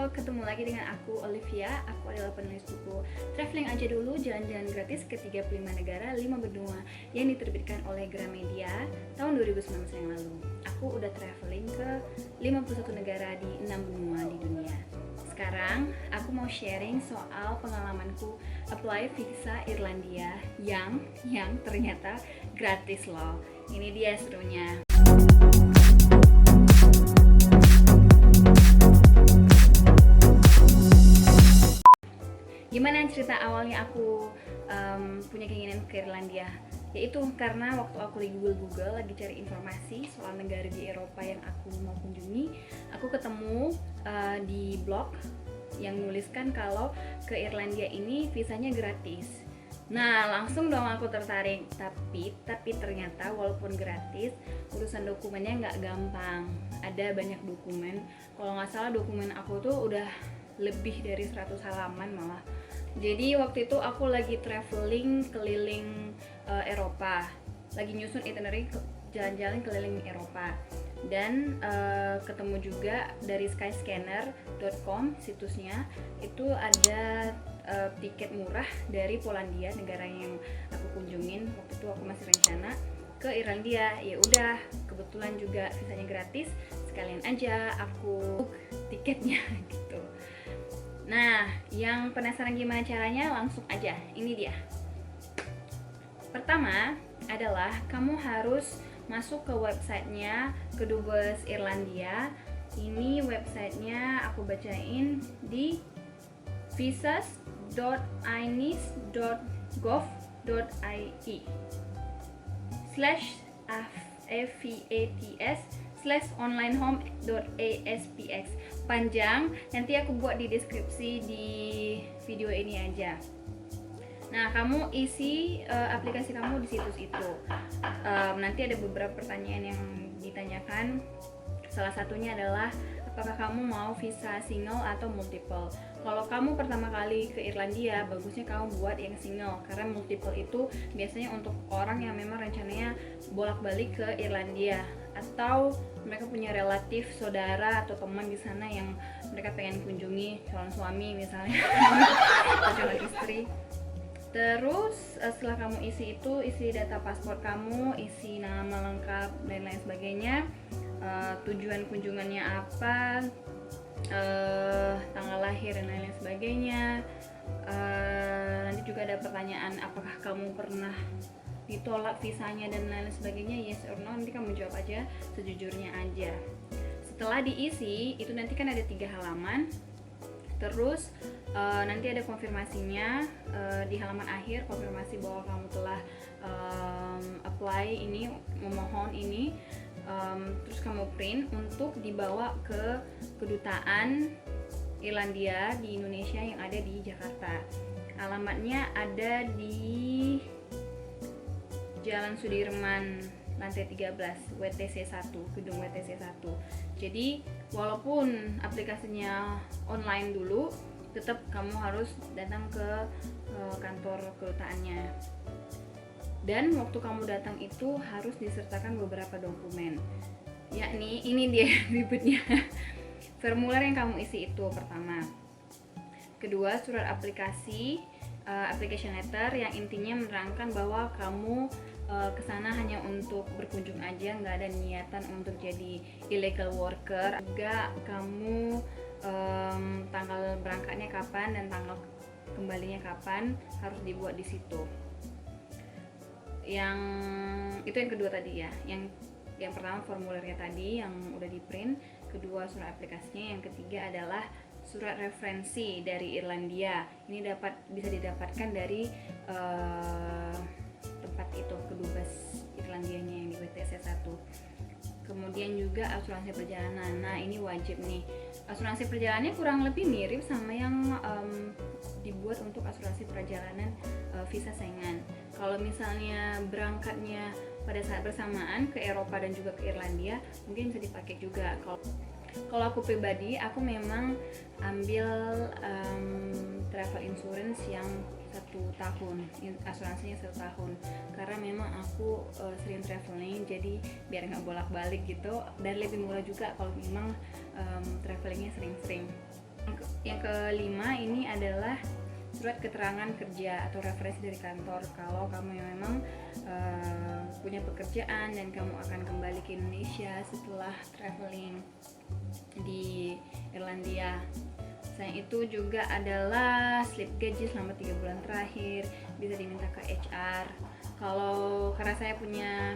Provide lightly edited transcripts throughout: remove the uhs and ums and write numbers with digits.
ketemu lagi dengan aku Olivia. Aku adalah penulis buku Traveling Aja Dulu, Jalan-Jalan Gratis ke 35 Negara 5 Benua yang diterbitkan oleh Gramedia tahun 2019 yang lalu. Aku udah traveling ke 51 negara di 6 benua di dunia. Sekarang aku mau sharing soal pengalamanku apply visa Irlandia yang ternyata gratis loh. Ini dia serunya. Gimana cerita awalnya aku punya keinginan ke Irlandia? Yaitu karena waktu aku lagi Google lagi cari informasi soal negara di Eropa yang aku mau kunjungi, aku ketemu di blog yang nuliskan kalau ke Irlandia ini visanya gratis. Nah, langsung dong aku tertarik. Tapi ternyata walaupun gratis, urusan dokumennya nggak gampang. Ada banyak dokumen. Kalau nggak salah dokumen aku tuh udah lebih dari 100 halaman malah. Jadi waktu itu aku lagi traveling keliling Eropa, lagi nyusun itinerary jalan-jalan keliling Eropa, dan ketemu juga dari skyscanner.com situsnya itu ada tiket murah dari Polandia, negara yang aku kunjungin. Waktu itu aku masih rencana ke Irlandia. Ya udah, kebetulan juga visanya gratis, sekalian aja aku book tiketnya gitu. Nah, yang penasaran gimana caranya, langsung aja, ini dia. Pertama adalah kamu harus masuk ke websitenya Kedubes Irlandia. Ini websitenya aku bacain di visas.inis.gov.it/avats/onlinehome.aspx. Panjang, nanti aku buat di deskripsi di video ini aja. Nah, kamu isi aplikasi kamu di situs itu. Nanti ada beberapa pertanyaan yang ditanyakan. Salah satunya adalah apakah kamu mau visa single atau multiple. Kalau kamu pertama kali ke Irlandia, bagusnya kamu buat yang single, karena multiple itu biasanya untuk orang yang memang rencananya bolak-balik ke Irlandia, atau mereka punya relatif, saudara atau teman di sana yang mereka pengen kunjungi, calon suami misalnya atau calon istri. Terus setelah kamu isi itu, isi data paspor kamu, isi nama lengkap dan lain sebagainya, tujuan kunjungannya apa, tanggal lahir dan lain sebagainya. Nanti juga ada pertanyaan apakah kamu pernah ditolak visanya dan lain sebagainya, yes or no. Nanti kamu jawab aja sejujurnya aja. Setelah diisi itu nanti kan ada 3 halaman. Terus nanti ada konfirmasinya di halaman akhir, konfirmasi bahwa kamu telah apply ini, memohon ini. Terus kamu print untuk dibawa ke kedutaan Irlandia di Indonesia yang ada di Jakarta. Alamatnya ada di Jalan Sudirman lantai 13, WTC 1, gedung WTC 1. Jadi walaupun aplikasinya online dulu, tetap kamu harus datang ke kantor kedutaannya. Dan waktu kamu datang itu harus disertakan beberapa dokumen. Yakni ini dia ribetnya. Formulir yang kamu isi itu pertama. Kedua, surat aplikasi, application letter yang intinya menerangkan bahwa kamu kesana hanya untuk berkunjung aja, nggak ada niatan untuk jadi illegal worker. Juga kamu tanggal berangkatnya kapan dan tanggal kembalinya kapan harus dibuat di situ. Yang itu yang kedua tadi ya. Yang pertama formulirnya tadi yang udah di print, kedua surat aplikasinya, yang ketiga adalah surat referensi dari Irlandia. Ini bisa didapatkan dari tempat itu, Kedubes Irlandianya yang di WTC 1. Kemudian juga asuransi perjalanan. Nah, ini wajib nih. Asuransi perjalanannya kurang lebih mirip sama yang dibuat untuk asuransi perjalanan visa Schengen. Kalau misalnya berangkatnya pada saat bersamaan ke Eropa dan juga ke Irlandia, mungkin bisa dipakai juga. Kalau aku pribadi, aku memang ambil travel insurance yang 1 tahun, asuransinya 1 tahun, karena memang aku sering traveling, jadi biar nggak bolak-balik gitu, dan lebih murah juga kalau memang travelingnya sering-sering. Yang kelima ini adalah surat keterangan kerja atau referensi dari kantor. Kalau kamu yang memang punya pekerjaan dan kamu akan kembali ke Indonesia setelah traveling di Irlandia. Selain itu juga adalah slip gaji selama 3 bulan terakhir, bisa diminta ke HR. Kalau karena saya punya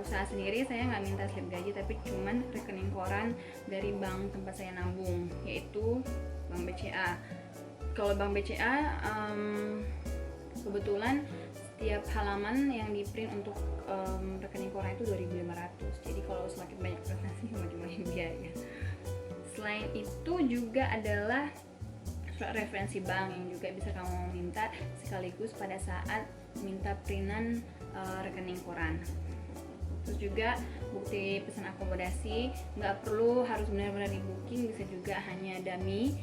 usaha sendiri, saya nggak minta slip gaji, tapi cuman rekening koran dari bank tempat saya nabung, yaitu Bank BCA. Kalau Bank BCA kebetulan setiap halaman yang di print untuk rekening koran itu 2.500. Jadi kalau semakin banyak transaksi semakin biaya. Selain itu juga adalah surat referensi bank yang juga bisa kamu minta sekaligus pada saat minta printan rekening koran. Terus juga bukti pesan akomodasi, nggak perlu harus benar-benar di booking, bisa juga hanya dummy.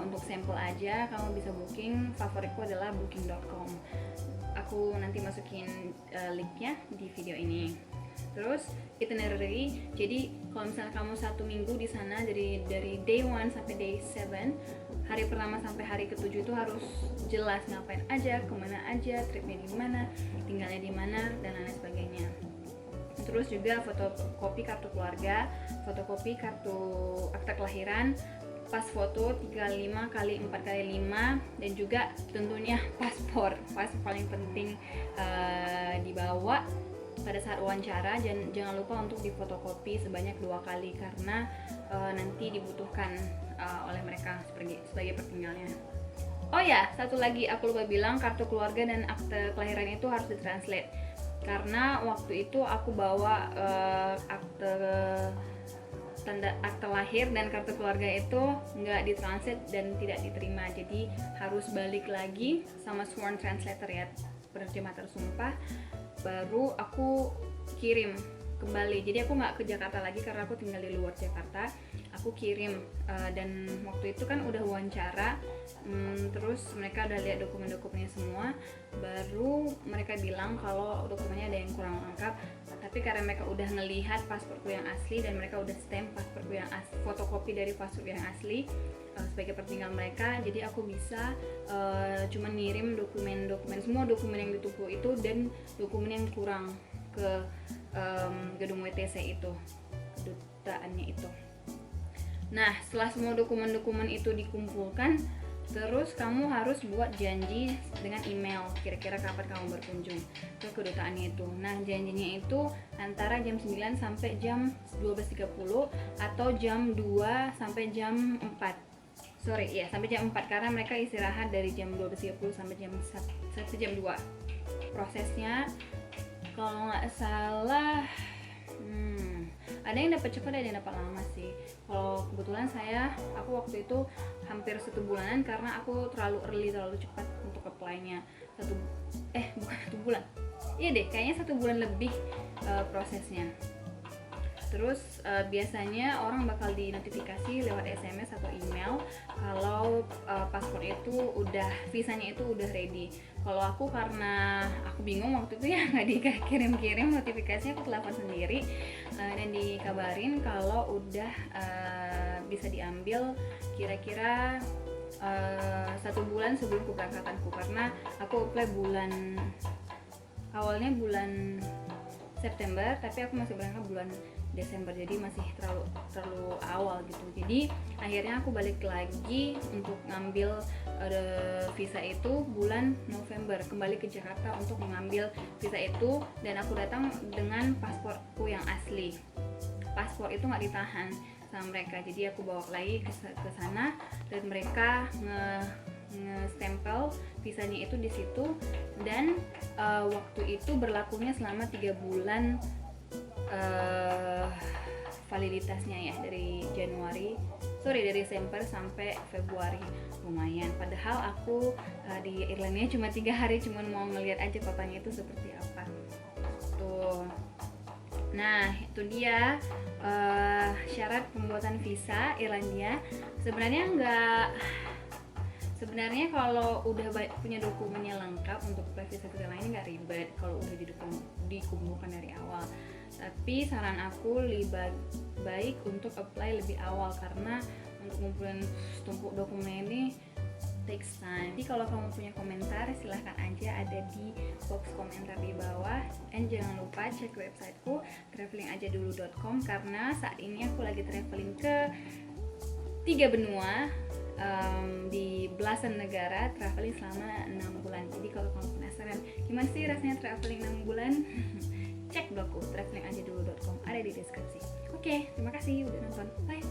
Untuk sampel aja kamu bisa booking. Favoritku adalah booking.com. Aku nanti masukin linknya di video ini. Terus itinerary, jadi kalau misalnya kamu 1 minggu di sana dari day 1 sampai day 7, hari pertama sampai hari ke-7 itu harus jelas ngapain aja, kemana aja, tripnya di mana, tinggalnya di mana, dan lain sebagainya. Terus juga fotokopi kartu keluarga, fotokopi kartu akta kelahiran, pas foto 35 x 4 x 5, dan juga tentunya paspor paling penting dibawa pada saat wawancara. Jangan lupa untuk difotokopi sebanyak 2 kali karena nanti dibutuhkan oleh mereka sebagai pertinggalnya. Oh ya, satu lagi aku lupa bilang, kartu keluarga dan akte kelahiran itu harus ditranslate karena waktu itu aku bawa akte lahir dan kartu keluarga itu nggak ditranslate dan tidak diterima, jadi harus balik lagi sama sworn translator ya, penerjemah tersumpah, baru aku kirim kembali. Jadi aku nggak ke Jakarta lagi karena aku tinggal di luar Jakarta, aku kirim dan waktu itu kan udah wawancara, terus mereka udah lihat dokumen-dokumennya semua, baru mereka bilang kalau dokumennya ada yang kurang lengkap. Tapi karena mereka udah ngelihat pasporku yang asli dan mereka udah stamp pasporku yang asli, fotokopi dari paspor yang asli sebagai pertinggal mereka, jadi aku bisa cuma ngirim semua dokumen yang ditumpuk itu dan dokumen yang kurang ke gedung WTC itu, kedutaannya itu. Nah, setelah semua dokumen-dokumen itu dikumpulkan, terus kamu harus buat janji dengan email kira-kira kapan kamu berkunjung ke kedutaannya itu. Nah, janjinya itu antara jam 9 sampai jam 12.30 atau jam 2 sampai jam 4. Sampai jam 4 karena mereka istirahat dari jam 12.30 sampai jam 2. Prosesnya kalau nggak salah ada yang dapat cepat, ada yang dapat lama sih. Kalau kebetulan aku waktu itu hampir 1 bulanan karena aku terlalu cepat untuk apply-nya. Bukan 1 bulan. Iya deh, kayaknya 1 bulan lebih prosesnya. Terus biasanya orang bakal dinotifikasi lewat SMS atau email kalau paspor itu visanya itu udah ready. Kalau aku karena aku bingung waktu itu ya nggak dikirim-kirim notifikasinya, aku telepon sendiri dan dikabarin kalau udah bisa diambil kira-kira 1 bulan sebelum keberangkatanku, karena aku apply awalnya bulan September tapi aku masih berangkat bulan Desember, jadi masih terlalu awal gitu. Jadi akhirnya aku balik lagi untuk ngambil visa itu bulan November, kembali ke Jakarta untuk mengambil visa itu, dan aku datang dengan pasporku yang asli. Paspor itu nggak ditahan sama mereka, jadi aku bawa lagi ke sana dan mereka nge-stempel visanya itu di situ, dan waktu itu berlakunya selama 3 bulan validitasnya ya, dari Desember sampai Februari. Lumayan, padahal aku di Irlandia cuma 3 hari, cuma mau ngeliat aja kotanya itu seperti apa tuh. Nah, itu dia syarat pembuatan visa Irlandia. Sebenarnya kalau udah punya dokumennya lengkap untuk apply visa lain nggak ribet kalau udah dikumpulkan dari awal. Tapi saran aku lebih baik untuk apply lebih awal karena untuk ngumpulin tumpuk dokumen ini takes time. Jadi kalau kamu punya komentar silahkan aja ada di box komentar di bawah. Dan jangan lupa cek websiteku travelingajadulu.com karena saat ini aku lagi traveling ke 3 benua di belasan negara, traveling selama 6 bulan. Jadi kalau kamu penasaran gimana sih rasanya traveling 6 bulan, cek blogku travelingajadulu.com, ada di deskripsi. Oke, terima kasih udah nonton. Bye.